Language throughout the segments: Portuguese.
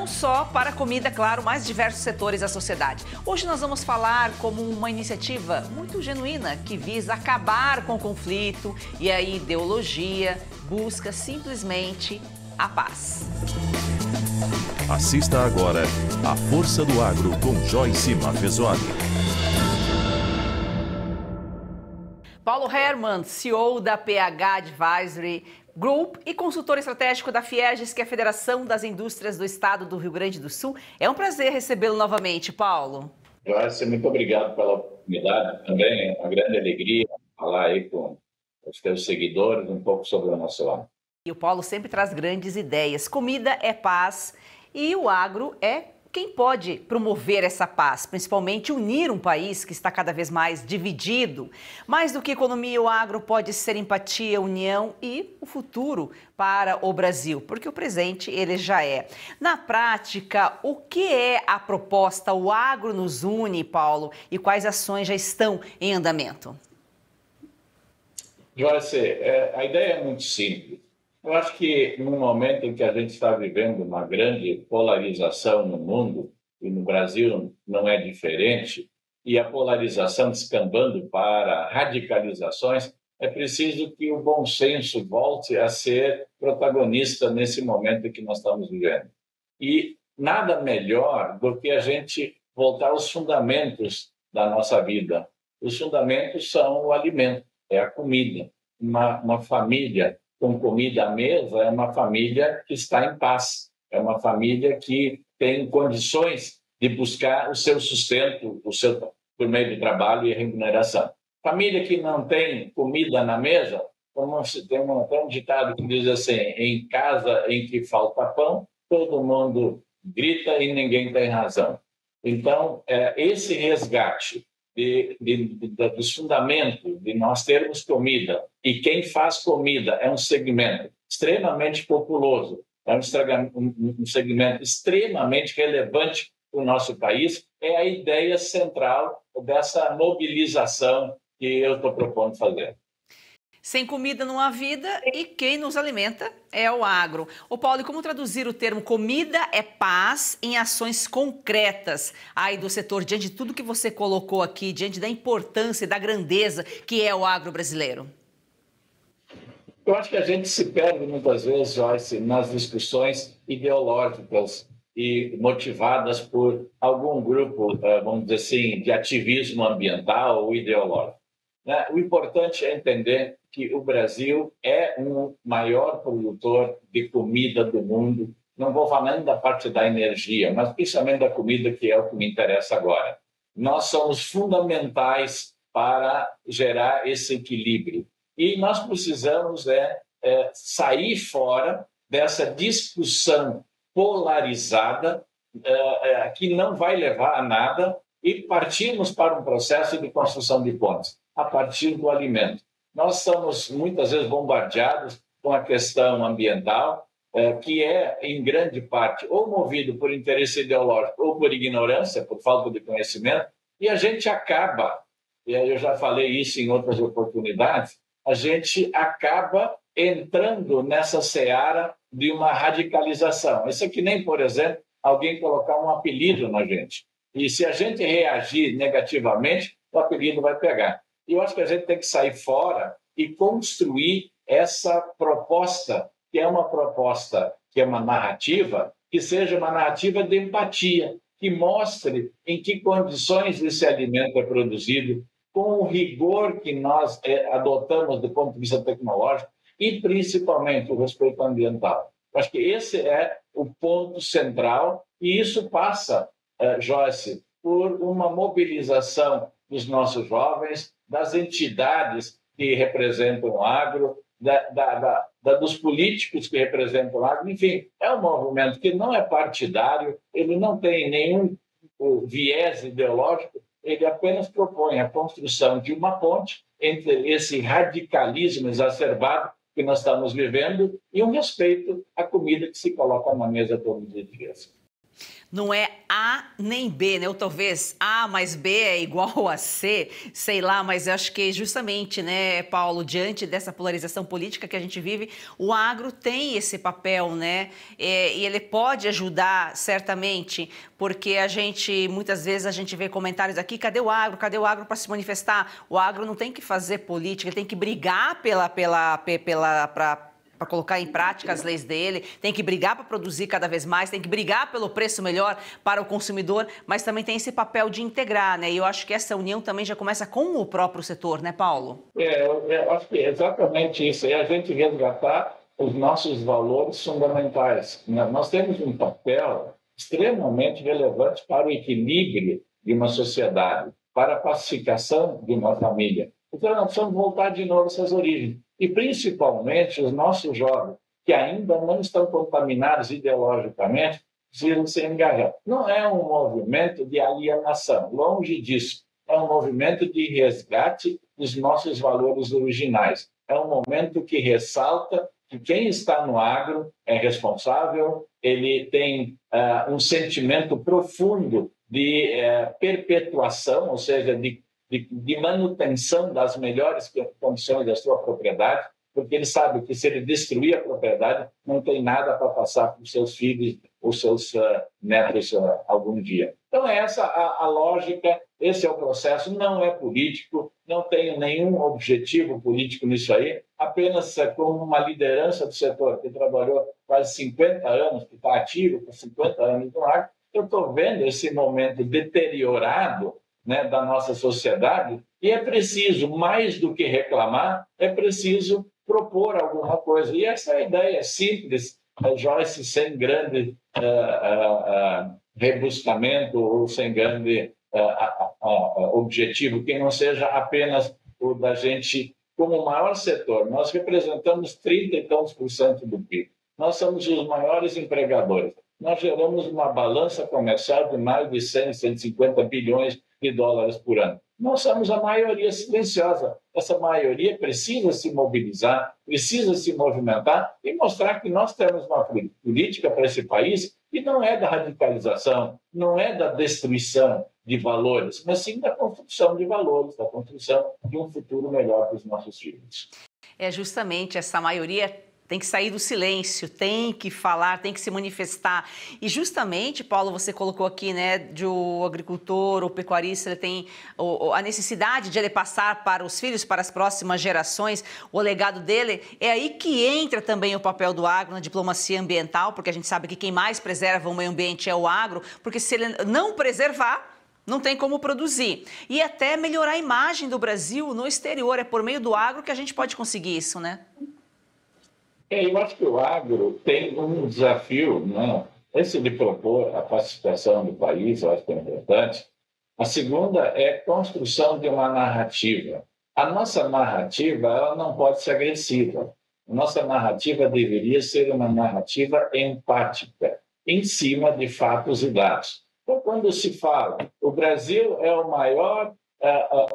não só para a comida, claro, mas diversos setores da sociedade. Hoje nós vamos falar como uma iniciativa muito genuína que visa acabar com o conflito e a ideologia busca simplesmente a paz. Assista agora a Força do Agro com Joyce Mafezoli. Paulo Hermann, CEO da PH Advisory Group e consultor estratégico da FIEGES, que é a Federação das Indústrias do Estado do Rio Grande do Sul. É um prazer recebê-lo novamente, Paulo. Joyce, muito obrigado pela oportunidade. Também é uma grande alegria falar aí com os teus seguidores um pouco sobre o nosso agro. E o Paulo sempre traz grandes ideias. Comida é paz e o agro é quem pode promover essa paz, principalmente unir um país que está cada vez mais dividido. Mais do que economia, o agro pode ser empatia, união e o futuro para o Brasil, porque o presente ele já é. Na prática, o que é a proposta O Agro nos Une, Paulo, e quais ações já estão em andamento? Joyce, a ideia é muito simples. Eu acho que no momento em que a gente está vivendo uma grande polarização no mundo, e no Brasil não é diferente, e a polarização descambando para radicalizações, é preciso que o bom senso volte a ser protagonista nesse momento que nós estamos vivendo. E nada melhor do que a gente voltar aos fundamentos da nossa vida. Os fundamentos são o alimento, é a comida. Uma família com comida à mesa é uma família que está em paz, é uma família que tem condições de buscar o seu sustento, por meio de trabalho e remuneração. Família que não tem comida na mesa, tem um ditado que diz assim: em casa em que falta pão, todo mundo grita e ninguém tem razão. Então, esse resgate dos fundamentos de nós termos comida, e quem faz comida é um segmento extremamente populoso, é um segmento extremamente relevante para o nosso país, é a ideia central dessa mobilização que eu estou propondo fazer. Sem comida não há vida e quem nos alimenta é o agro. Ô Paulo, e como traduzir o termo comida é paz em ações concretas aí do setor, diante de tudo que você colocou aqui, diante da importância e da grandeza que é o agro brasileiro? Eu acho que a gente se perde muitas vezes, Joyce, nas discussões ideológicas e motivadas por algum grupo, vamos dizer assim, de ativismo ambiental ou ideológico. O importante é entender que o Brasil é o maior produtor de comida do mundo. Não vou falar nem da parte da energia, mas principalmente da comida, que é o que me interessa agora. Nós somos fundamentais para gerar esse equilíbrio. E nós precisamos sair fora dessa discussão polarizada que não vai levar a nada e partirmos para um processo de construção de pontes a partir do alimento. Nós somos muitas vezes bombardeados com a questão ambiental, que é, em grande parte, ou movido por interesse ideológico ou por ignorância, por falta de conhecimento, e a gente acaba, e eu já falei isso em outras oportunidades, a gente acaba entrando nessa seara de uma radicalização. Isso é que nem, por exemplo, alguém colocar um apelido na gente. E se a gente reagir negativamente, o apelido vai pegar. E eu acho que a gente tem que sair fora e construir essa proposta, que é uma proposta, que é uma narrativa, que seja uma narrativa de empatia, que mostre em que condições esse alimento é produzido, com o rigor que nós adotamos do ponto de vista tecnológico e, principalmente, o respeito ambiental. Eu acho que esse é o ponto central e isso passa, Joyce, por uma mobilização dos nossos jovens, das entidades que representam o agro, dos políticos que representam o agro. Enfim, é um movimento que não é partidário, ele não tem nenhum viés ideológico, ele apenas propõe a construção de uma ponte entre esse radicalismo exacerbado que nós estamos vivendo e um respeito à comida que se coloca na mesa todos os dias. Não é A nem B, né? Ou talvez A mais B é igual a C, sei lá, mas eu acho que justamente, né, Paulo, diante dessa polarização política que a gente vive, o agro tem esse papel, né? E ele pode ajudar, certamente, porque muitas vezes a gente vê comentários aqui, cadê o agro? Cadê o agro para se manifestar? O agro não tem que fazer política, ele tem que brigar para colocar em prática as leis dele, tem que brigar para produzir cada vez mais, tem que brigar pelo preço melhor para o consumidor, mas também tem esse papel de integrar, né? E eu acho que essa união também já começa com o próprio setor, né, Paulo? Eu acho que é exatamente isso. É a gente resgatar os nossos valores fundamentais. Nós temos um papel extremamente relevante para o equilíbrio de uma sociedade, para a pacificação de uma família. Então, nós precisamos voltar de novo a essas origens. E, principalmente, os nossos jovens, que ainda não estão contaminados ideologicamente, precisam ser engajados. Não é um movimento de alienação, longe disso. É um movimento de resgate dos nossos valores originais. É um momento que ressalta que quem está no agro é responsável, ele tem um sentimento profundo de perpetuação, ou seja, de manutenção das melhores condições da sua propriedade, porque ele sabe que se ele destruir a propriedade, não tem nada para passar para os seus filhos ou seus netos algum dia. Então, é essa a lógica, esse é o processo, não é político, não tenho nenhum objetivo político nisso aí, apenas como uma liderança do setor que trabalhou quase 50 anos, que está ativo por 50 anos no agro, eu estou vendo esse momento deteriorado, né, da nossa sociedade, e é preciso, mais do que reclamar, é preciso propor alguma coisa. E essa ideia é simples, Joyce, sem grande rebuscamento ou sem grande objetivo, que não seja apenas o da gente, como o maior setor. Nós representamos 30 e tantos por cento do PIB. Nós somos os maiores empregadores. Nós geramos uma balança comercial de mais de 100, 150 bilhões de dólares por ano. Nós somos a maioria silenciosa. Essa maioria precisa se mobilizar, precisa se movimentar e mostrar que nós temos uma política para esse país que não é da radicalização, não é da destruição de valores, mas sim da construção de valores, da construção de um futuro melhor para os nossos filhos. É justamente essa maioria tem que sair do silêncio, tem que falar, tem que se manifestar. E justamente, Paulo, você colocou aqui, né, de o agricultor, o pecuarista, ele tem a necessidade de ele passar para os filhos, para as próximas gerações, o legado dele. É aí que entra também o papel do agro na diplomacia ambiental, porque a gente sabe que quem mais preserva o meio ambiente é o agro, porque se ele não preservar, não tem como produzir. E até melhorar a imagem do Brasil no exterior. É por meio do agro que a gente pode conseguir isso, né? Eu acho que o agro tem um desafio, né? Esse de propor a pacificação do país, eu acho que é importante. A segunda é a construção de uma narrativa. A nossa narrativa ela não pode ser agressiva. A nossa narrativa deveria ser uma narrativa empática, em cima de fatos e dados. Então, quando se fala, o Brasil é o maior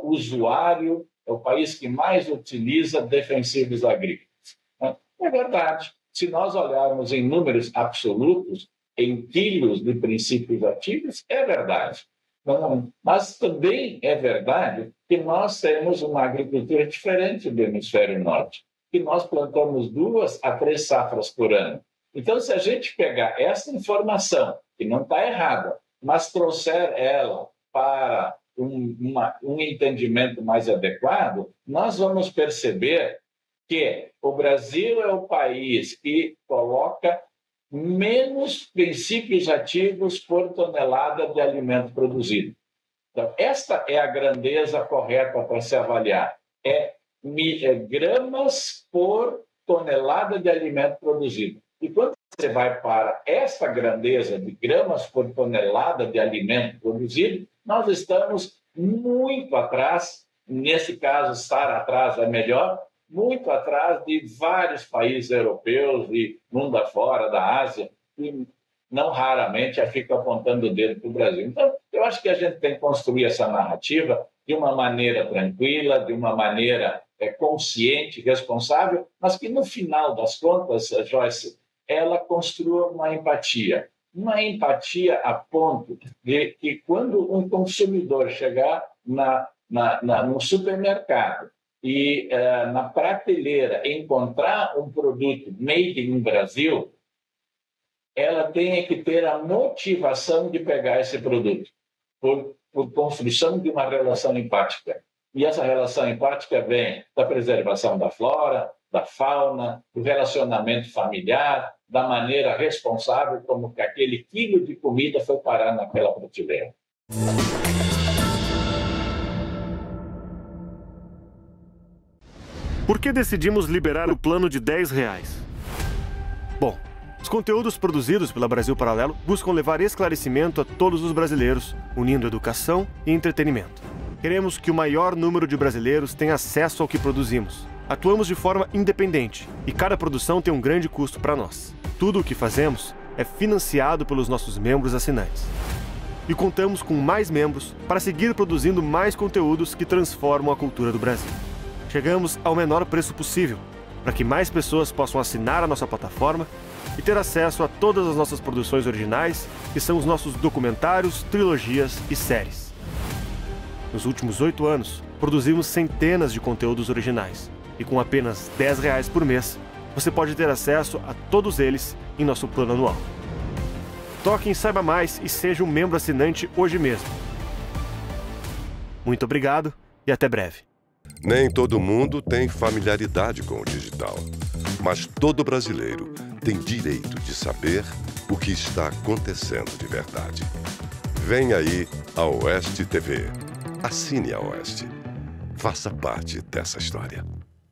usuário, é o país que mais utiliza defensivos agrícolas. É verdade. Se nós olharmos em números absolutos, em quilos de princípios ativos, é verdade. Mas também é verdade que nós temos uma agricultura diferente do hemisfério norte, que nós plantamos 2 a 3 safras por ano. Então, se a gente pegar essa informação, que não está errada, mas trouxer ela para um entendimento mais adequado, nós vamos perceber que o Brasil é o país que coloca menos princípios ativos por tonelada de alimento produzido. Então, esta é a grandeza correta para se avaliar. É gramas por tonelada de alimento produzido. E quando você vai para esta grandeza de gramas por tonelada de alimento produzido, nós estamos muito atrás, nesse caso, estar atrás é melhor, muito atrás de vários países europeus e mundo afora, da Ásia, que não raramente fica apontando o dedo para o Brasil. Então, eu acho que a gente tem que construir essa narrativa de uma maneira tranquila, de uma maneira consciente, responsável, mas que no final das contas, Joyce, ela construa uma empatia. uma empatia a ponto de que quando um consumidor chegar no supermercado e na prateleira encontrar um produto made in Brasil, ela tenha que ter a motivação de pegar esse produto, por construção de uma relação empática. E essa relação empática vem da preservação da flora, da fauna, do relacionamento familiar, da maneira responsável como que aquele quilo de comida foi parar naquela prateleira. Por que decidimos liberar o plano de R$10? Bom, os conteúdos produzidos pela Brasil Paralelo buscam levar esclarecimento a todos os brasileiros, unindo educação e entretenimento. Queremos que o maior número de brasileiros tenha acesso ao que produzimos. Atuamos de forma independente e cada produção tem um grande custo para nós. Tudo o que fazemos é financiado pelos nossos membros assinantes. E contamos com mais membros para seguir produzindo mais conteúdos que transformam a cultura do Brasil. Chegamos ao menor preço possível, para que mais pessoas possam assinar a nossa plataforma e ter acesso a todas as nossas produções originais, que são os nossos documentários, trilogias e séries. Nos últimos 8 anos, produzimos centenas de conteúdos originais, e com apenas R$10 por mês, você pode ter acesso a todos eles em nosso plano anual. Toque em Saiba Mais e seja um membro assinante hoje mesmo. Muito obrigado e até breve. Nem todo mundo tem familiaridade com o digital, mas todo brasileiro tem direito de saber o que está acontecendo de verdade. Vem aí a Oeste TV. Assine a Oeste. Faça parte dessa história.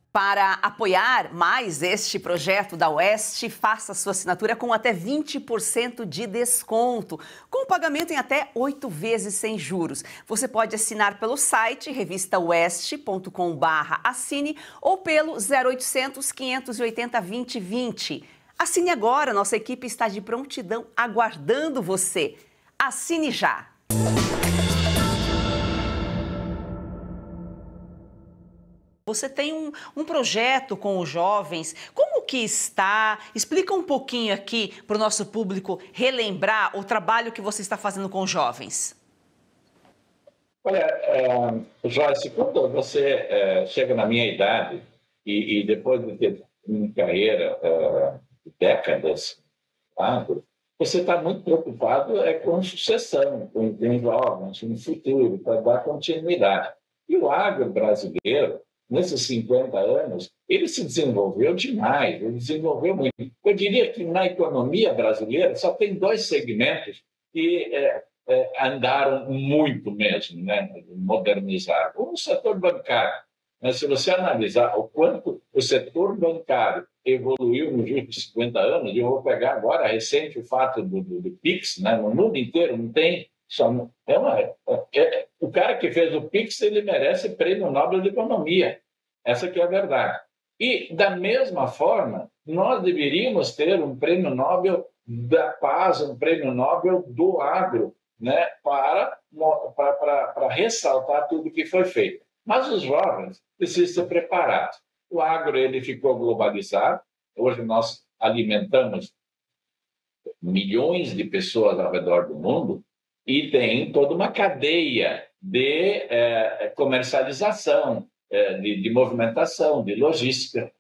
Para apoiar mais este projeto da Oeste, faça sua assinatura com até 20% de desconto, com pagamento em até 8 vezes sem juros. Você pode assinar pelo site revistaoeste.com/assine ou pelo 0800 580 2020. Assine agora, nossa equipe está de prontidão aguardando você. Assine já! Você tem um projeto com os jovens, como que está? Explica um pouquinho aqui para o nosso público relembrar o trabalho que você está fazendo com os jovens. Olha, Joyce, quando você chega na minha idade e depois de ter uma carreira de décadas, você está muito preocupado com sucessão, com jovens, com o futuro, para dar continuidade. E o agro brasileiro, nesses 50 anos, ele se desenvolveu demais, ele desenvolveu muito. Eu diria que na economia brasileira só tem 2 segmentos que andaram muito mesmo, né, modernizaram. Um, o setor bancário. Mas se você analisar o quanto o setor bancário evoluiu nos últimos 50 anos, eu vou pegar agora recente o fato do PIX, né, no mundo inteiro não tem... o cara que fez o PIX, ele merece prêmio Nobel de Economia. Essa que é a verdade. E, da mesma forma, nós deveríamos ter um prêmio Nobel da paz, um prêmio Nobel do agro, né, para ressaltar tudo que foi feito. Mas os jovens precisam ser preparados. O agro ele ficou globalizado. Hoje nós alimentamos milhões de pessoas ao redor do mundo, e tem toda uma cadeia de comercialização, de movimentação, de logística,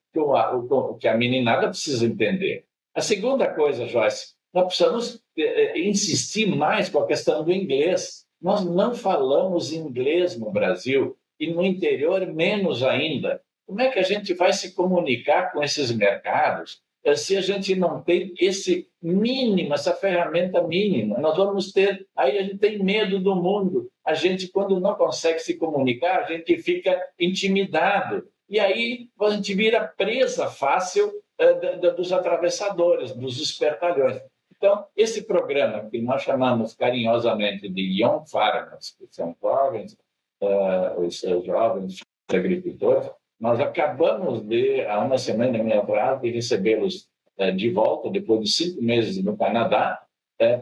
que a meninada precisa entender. A segunda coisa, Joyce, nós precisamos insistir mais com a questão do inglês. Nós não falamos inglês no Brasil, e no interior menos ainda. Como é que a gente vai se comunicar com esses mercados se a gente não tem esse mínimo, essa ferramenta mínima? Nós vamos ter, aí a gente tem medo do mundo. A gente, quando não consegue se comunicar, a gente fica intimidado. E aí a gente vira presa fácil dos atravessadores, dos espertalhões. Então, esse programa, que nós chamamos carinhosamente de Young Farmers, que são jovens, os jovens agricultores, nós acabamos há uma semana e meia atrás, de recebê-los de volta, depois de 5 meses no Canadá,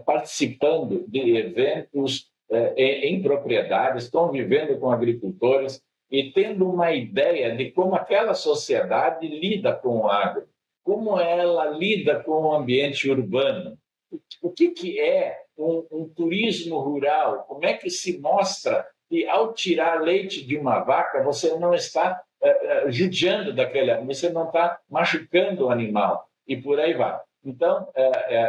participando de eventos em propriedades, convivendo com agricultores e tendo uma ideia de como aquela sociedade lida com o agro, como ela lida com o ambiente urbano. o que é um turismo rural, como é que se mostra que, ao tirar leite de uma vaca, você não está judiando daquele, você não está machucando o animal, e por aí vai. Então,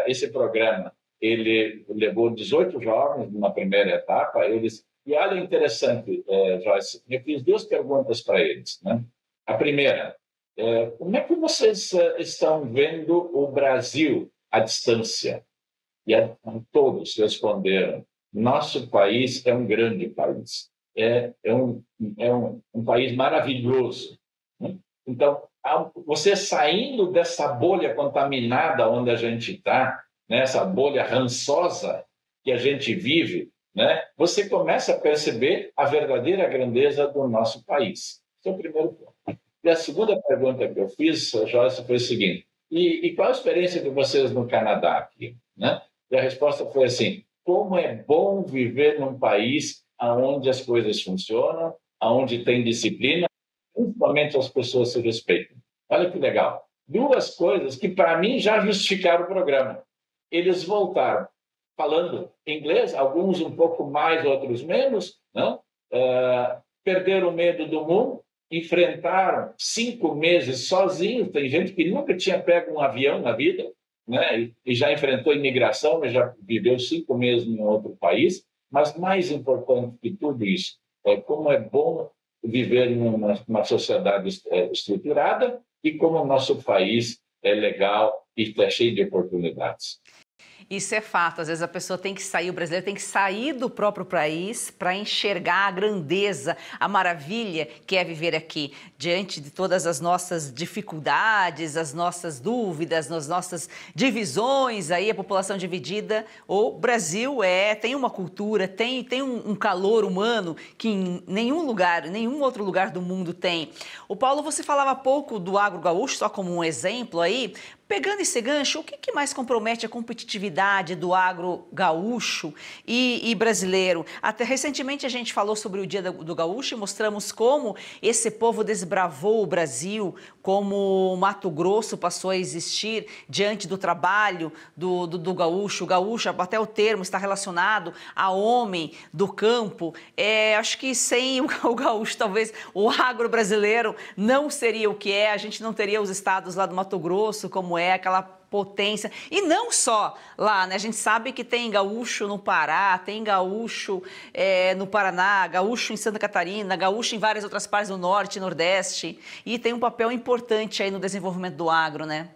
esse programa, ele levou 18 jovens na primeira etapa, e olha, interessante, Joyce, eu fiz 2 perguntas para eles, né? A primeira, como é que vocês estão vendo o Brasil à distância? E todos responderam, nosso país é um grande país, é um país maravilhoso, né? Então, você saindo dessa bolha contaminada onde a gente está, né, essa bolha rançosa que a gente vive, né, você começa a perceber a verdadeira grandeza do nosso país. Esse é o primeiro ponto. E a segunda pergunta que eu fiz, Joyce, foi o seguinte, e qual a experiência de vocês no Canadá aqui, né? E a resposta foi assim, como é bom viver num país onde as coisas funcionam, onde tem disciplina, principalmente as pessoas se respeitam. Olha que legal. 2 coisas que, para mim, já justificaram o programa. Eles voltaram falando inglês, alguns um pouco mais, outros menos, não? Perderam o medo do mundo, enfrentaram 5 meses sozinhos, tem gente que nunca tinha pego um avião na vida, né? E já enfrentou imigração, mas já viveu 5 meses em outro país, mas mais importante que tudo isso, como é bom viver numa sociedade estruturada e como o nosso país é legal e está cheio de oportunidades. Isso é fato. Às vezes a pessoa tem que sair, o brasileiro tem que sair do próprio país para enxergar a grandeza, a maravilha que é viver aqui, diante de todas as nossas dificuldades, as nossas dúvidas, as nossas divisões, aí a população dividida. O Brasil tem uma cultura, tem um calor humano que em nenhum outro lugar do mundo tem. O Paulo, você falava há pouco do agro gaúcho, só como um exemplo aí. Pegando esse gancho, o que mais compromete a competitividade do agro gaúcho e brasileiro? Até recentemente a gente falou sobre o Dia do Gaúcho e mostramos como esse povo desbravou o Brasil, como o Mato Grosso passou a existir diante do trabalho do gaúcho. O gaúcho, até o termo, está relacionado a homem do campo. Acho que sem o gaúcho, talvez o agro brasileiro não seria o que é. A gente não teria os estados lá do Mato Grosso, como aquela potência, e não só lá, né? A gente sabe que tem gaúcho no Pará, tem gaúcho no Paraná, gaúcho em Santa Catarina, gaúcho em várias outras partes do Norte e Nordeste, e tem um papel importante aí no desenvolvimento do agro, né?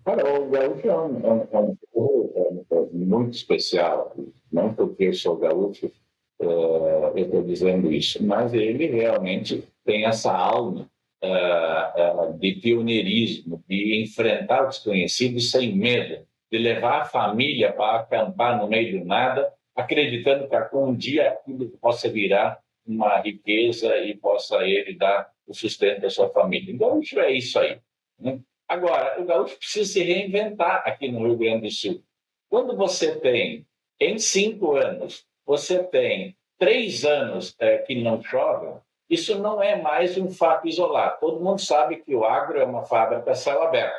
Cara, o gaúcho é um povo muito especial, não porque eu sou gaúcho, eu estou dizendo isso, mas ele realmente tem essa alma de pioneirismo, de enfrentar o desconhecido sem medo, de levar a família para acampar no meio do nada, acreditando que um dia aquilo possa virar uma riqueza e possa ele dar o sustento à sua família. O gaúcho é isso aí, né? Agora, o gaúcho precisa se reinventar aqui no Rio Grande do Sul. Quando você tem, em 5 anos, você tem 3 anos que não chove, isso não é mais um fato isolado. Todo mundo sabe que o agro é uma fábrica a céu aberto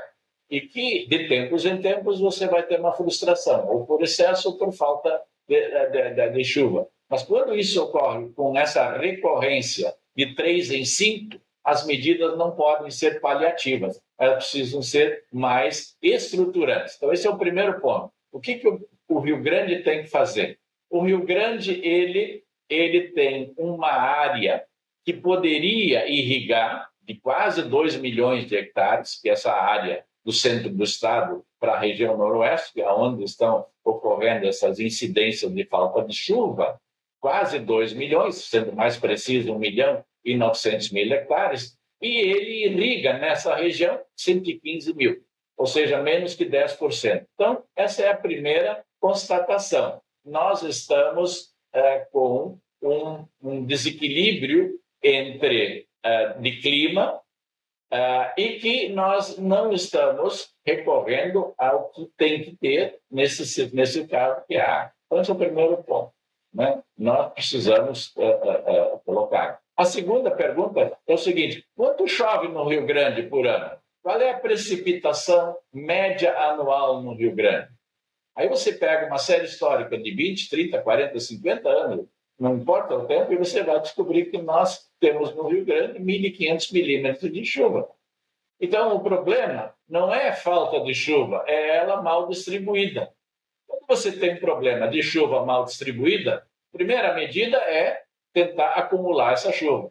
e que, de tempos em tempos, você vai ter uma frustração, ou por excesso ou por falta de chuva. Mas quando isso ocorre com essa recorrência de 3 em 5, as medidas não podem ser paliativas, elas precisam ser mais estruturantes. Então, esse é o primeiro ponto. O que o Rio Grande tem que fazer? O Rio Grande ele tem uma área que poderia irrigar de quase 2 milhões de hectares, que é essa área do centro do estado para a região noroeste, que é onde estão ocorrendo essas incidências de falta de chuva, quase 2 milhões, sendo mais preciso, 1.900.000 hectares, e ele irriga nessa região 115 mil, ou seja, menos que 10%. Então, essa é a primeira constatação. Nós estamos com um desequilíbrio de clima e que nós não estamos recorrendo ao que tem que ter nesse caso, que é a água. Então, esse é o primeiro ponto, né? Nós precisamos colocar. A segunda pergunta é o seguinte: quanto chove no Rio Grande por ano? qual é a precipitação média anual no Rio Grande? Aí você pega uma série histórica de 20, 30, 40, 50 anos, não importa o tempo, e você vai descobrir que nós temos no Rio Grande 1.500 milímetros de chuva. Então, o problema não é falta de chuva, é ela mal distribuída. Quando você tem um problema de chuva mal distribuída, a primeira medida é tentar acumular essa chuva.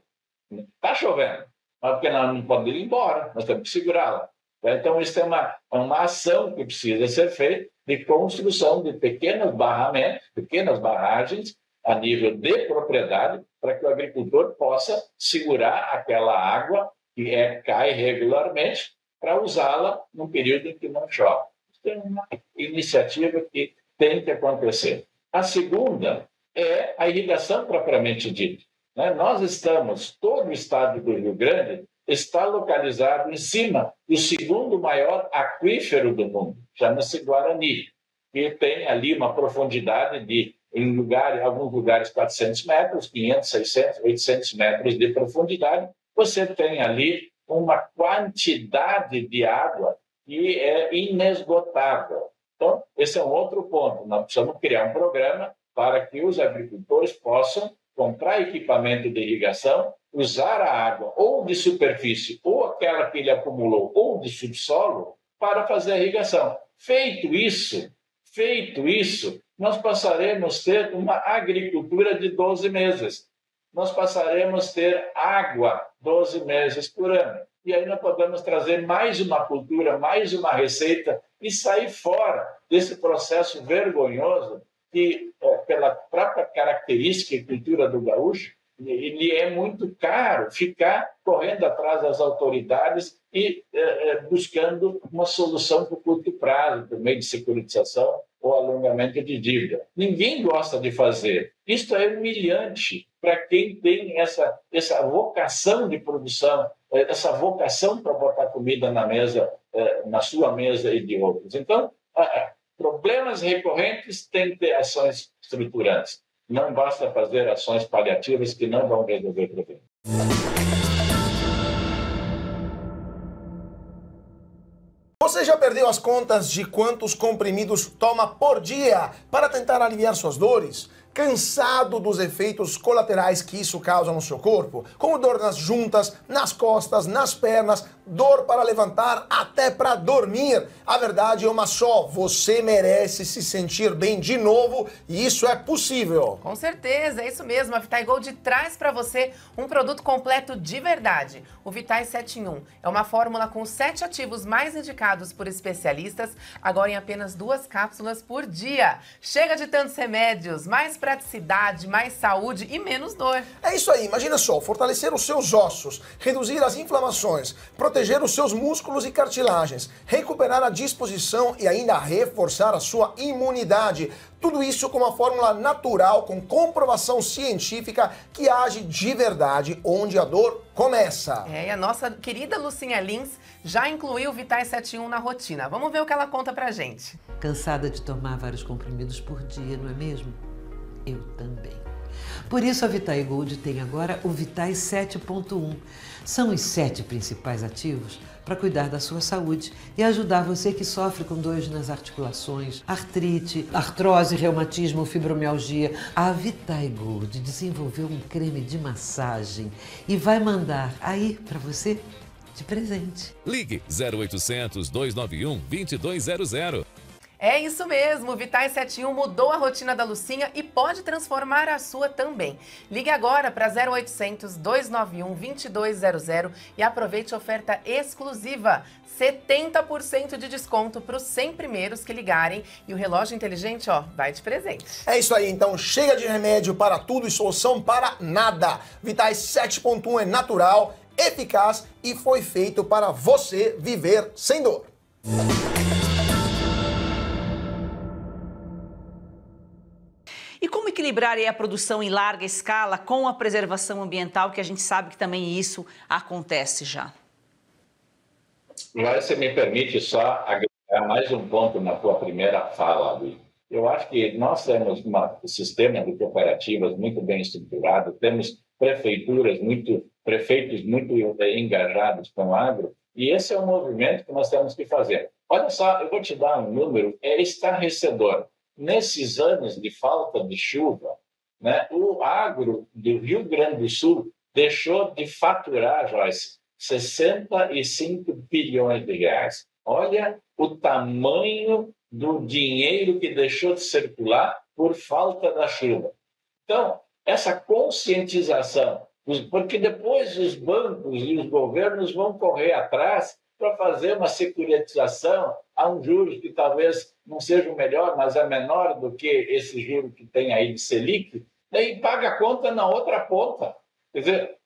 Está chovendo, mas porque nós não podemos ir embora, nós temos que segurá-la. Então, isso é uma ação que precisa ser feita de construção de pequenos barramentos, pequenas barragens a nível de propriedade, para que o agricultor possa segurar aquela água que cai regularmente para usá-la num período em que não chove. Isso é uma iniciativa que tem que acontecer. A segunda é a irrigação propriamente dita. Nós estamos, todo o estado do Rio Grande está localizado em cima do segundo maior aquífero do mundo, chama-se Guarani, que tem ali uma profundidade de, em alguns lugares, 400 metros, 500, 600, 800 metros de profundidade. Você tem ali uma quantidade de água que é inesgotável. Então, esse é um outro ponto. Nós precisamos criar um programa para que os agricultores possam comprar equipamento de irrigação, usar a água ou de superfície, ou aquela que ele acumulou, ou de subsolo, para fazer a irrigação. Feito isso, nós passaremos a ter uma agricultura de 12 meses. Nós passaremos a ter água 12 meses por ano. E aí nós podemos trazer mais uma cultura, mais uma receita e sair fora desse processo vergonhoso que, pela própria característica e cultura do gaúcho, ele é muito caro ficar correndo atrás das autoridades e buscando uma solução por curto prazo, por meio de securitização ou alongamento de dívida. Ninguém gosta de fazer. Isto é humilhante para quem tem essa vocação de produção, essa vocação para botar comida na mesa, na sua mesa e de outros. Então, problemas recorrentes têm que ter ações estruturantes. Não basta fazer ações paliativas que não vão resolver o problema. Você já perdeu as contas de quantos comprimidos toma por dia para tentar aliviar suas dores? Cansado dos efeitos colaterais que isso causa no seu corpo? Como dor nas juntas, nas costas, nas pernas, dor para levantar, até para dormir. A verdade é uma só, você merece se sentir bem de novo e isso é possível. Com certeza, é isso mesmo. A Vitai Gold traz para você um produto completo de verdade. O Vitai 7 em 1 é uma fórmula com 7 ativos mais indicados por especialistas, agora em apenas 2 cápsulas por dia. Chega de tantos remédios, mais praticidade, mais saúde e menos dor. É isso aí, imagina só, fortalecer os seus ossos, reduzir as inflamações, proteger os seus músculos e cartilagens, recuperar a disposição e ainda reforçar a sua imunidade. Tudo isso com uma fórmula natural, com comprovação científica que age de verdade onde a dor começa. E a nossa querida Lucinha Lins já incluiu o Vitai 7 em 1 na rotina. Vamos ver o que ela conta pra gente. Cansada de tomar vários comprimidos por dia, não é mesmo? Eu também. Por isso a Vitai Gold tem agora o Vitai 7.1. São os 7 principais ativos para cuidar da sua saúde e ajudar você que sofre com dores nas articulações, artrite, artrose, reumatismo, fibromialgia. A Vitai Gold desenvolveu um creme de massagem e vai mandar aí para você de presente. Ligue 0800 291 2200. É isso mesmo, o Vitai 7 em 1 mudou a rotina da Lucinha e pode transformar a sua também. Ligue agora para 0800 291 2200 e aproveite a oferta exclusiva. 70% de desconto para os 100 primeiros que ligarem e o relógio inteligente, vai de presente. É isso aí, então chega de remédio para tudo e solução para nada. Vitai 7.1 é natural, eficaz e foi feito para você viver sem dor. E como equilibrar aí a produção em larga escala com a preservação ambiental, que a gente sabe que também isso acontece já? Você me permite só agregar mais um ponto na tua primeira fala, Luiz. Eu acho que nós temos um sistema de cooperativas muito bem estruturado, temos prefeitos muito engajados com o agro, E esse é o movimento que nós temos que fazer. Olha só, eu vou te dar um número, é estarrecedor. Nesses anos de falta de chuva, né, o agro do Rio Grande do Sul deixou de faturar, Joyce, 65 bilhões de reais. Olha o tamanho do dinheiro que deixou de circular por falta da chuva. Então, essa conscientização, porque depois os bancos e os governos vão correr atrás para fazer uma securitização a um juros que talvez não seja o melhor, mas é menor do que esse juro que tem aí de Selic, daí paga a conta na outra ponta. Quer dizer,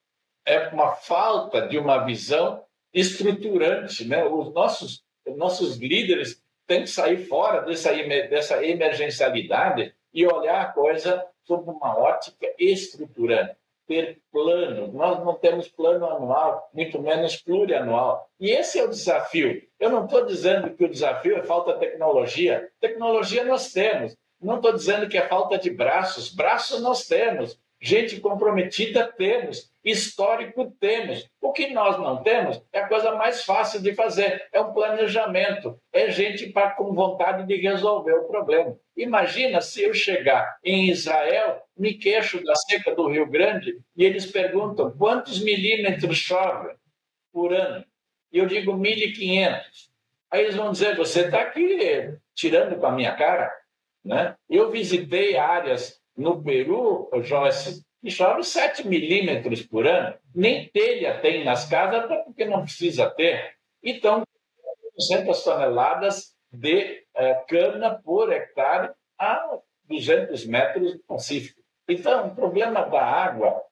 é uma falta de uma visão estruturante, né? Os nossos líderes têm que sair fora dessa emergencialidade e olhar a coisa sob uma ótica estruturante. Ter plano. Nós não temos plano anual, muito menos plurianual. E esse é o desafio. Eu não estou dizendo que o desafio é falta de tecnologia. Tecnologia nós temos. Não estou dizendo que é falta de braços. Braços nós temos. Gente comprometida temos, histórico temos. O que nós não temos é a coisa mais fácil de fazer, é um planejamento, é gente com vontade de resolver o problema. Imagina se eu chegar em Israel, me queixo da seca do Rio Grande e eles perguntam quantos milímetros chove por ano. E eu digo 1.500. Aí eles vão dizer, você está aqui tirando com a minha cara, né? Eu visitei áreas no Peru, Joyce, que chove 7 milímetros por ano. Nem telha tem nas casas, até porque não precisa ter. Então, 200 toneladas de cana por hectare a 200 metros do Pacífico. Então, o problema da água,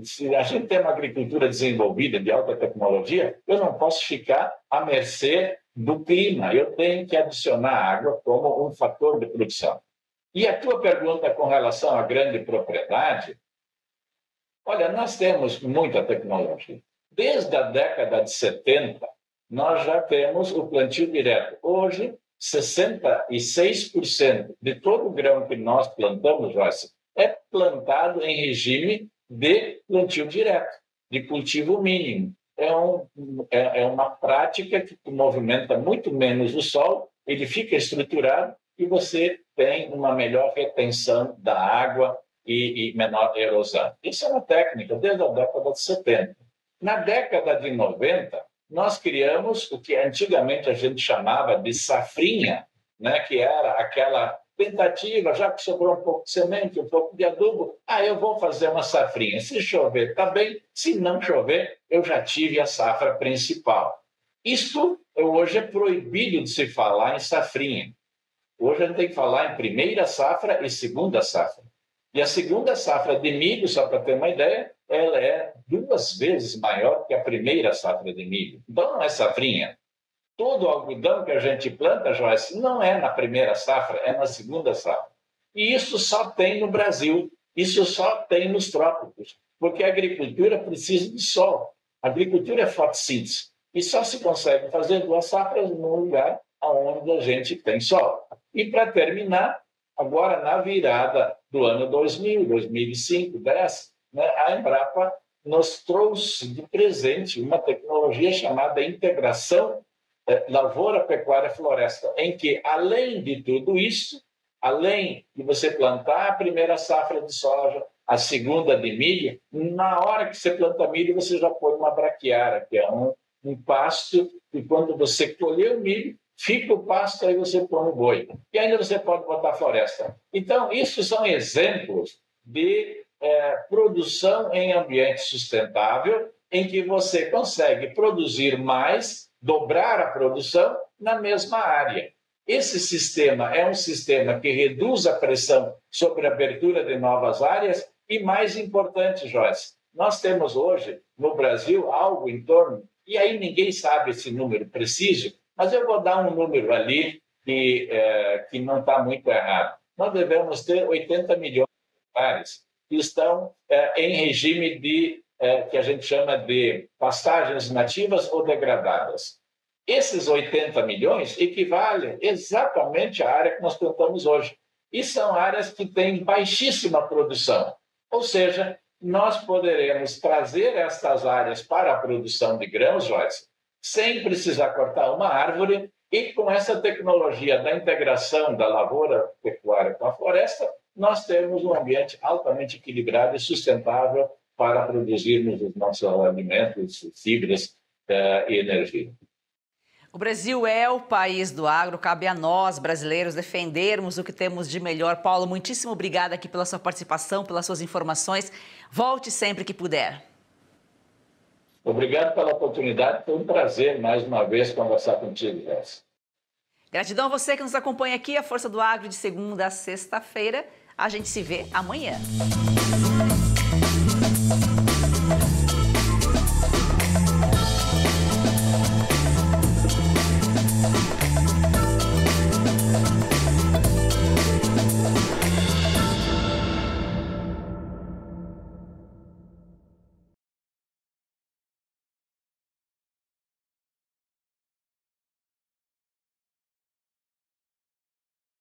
se a gente tem uma agricultura desenvolvida de alta tecnologia, eu não posso ficar à mercê do clima. Eu tenho que adicionar água como um fator de produção. E a tua pergunta com relação à grande propriedade, olha, nós temos muita tecnologia. Desde a década de 70, nós já temos o plantio direto. Hoje, 66% de todo o grão que nós plantamos, Joyce, é plantado em regime de plantio direto, de cultivo mínimo. É uma prática que movimenta muito menos o solo, ele fica estruturado, e você tem uma melhor retenção da água e menor erosão. Isso é uma técnica desde a década de 70. Na década de 90, nós criamos o que antigamente a gente chamava de safrinha, né? Que era aquela tentativa, já que sobrou um pouco de semente, um pouco de adubo, eu vou fazer uma safrinha. Se chover, está bem. Se não chover, eu já tive a safra principal. Isto hoje é proibido de se falar em safrinha. Hoje a gente tem que falar em primeira safra e segunda safra. E a segunda safra de milho, só para ter uma ideia, ela é 2 vezes maior que a primeira safra de milho. Então não é safrinha. Todo o algodão que a gente planta, Joyce, não é na primeira safra, é na segunda safra. E isso só tem no Brasil, isso só tem nos trópicos, porque a agricultura precisa de sol. A agricultura é fotossíntese. E só se consegue fazer 2 safras num lugar onde a gente tem sol. E para terminar, agora na virada do ano 2000, 2005, 2010, né, a Embrapa nos trouxe de presente uma tecnologia chamada integração lavoura, pecuária, floresta, em que, além de tudo isso, além de você plantar a primeira safra de soja, a segunda de milho, na hora que você planta milho, você já põe uma braquiária, que é um pasto, e quando você colher o milho, fica o pasto, aí você põe o boi. E ainda você pode botar floresta. Então, isso são exemplos de produção em ambiente sustentável, em que você consegue produzir mais, dobrar a produção na mesma área. Esse sistema é um sistema que reduz a pressão sobre a abertura de novas áreas e, mais importante, Joyce, nós temos hoje no Brasil algo em torno, e aí ninguém sabe esse número preciso, mas eu vou dar um número ali que não está muito errado. Nós devemos ter 80 milhões de hectares que estão em regime que a gente chama de pastagens nativas ou degradadas. Esses 80 milhões equivalem exatamente à área que nós plantamos hoje. E são áreas que têm baixíssima produção. Ou seja, nós poderemos trazer estas áreas para a produção de grãos, Joyce, sem precisar cortar uma árvore, e com essa tecnologia da integração da lavoura pecuária com a floresta, nós temos um ambiente altamente equilibrado e sustentável para produzirmos os nossos alimentos, fibras e energia. O Brasil é o país do agro, cabe a nós, brasileiros, defendermos o que temos de melhor. Paulo, muitíssimo obrigada aqui pela sua participação, pelas suas informações. Volte sempre que puder. Obrigado pela oportunidade, foi um prazer mais uma vez conversar contigo, Jéssica. Gratidão a você que nos acompanha aqui, a Força do Agro, de segunda a sexta-feira. A gente se vê amanhã.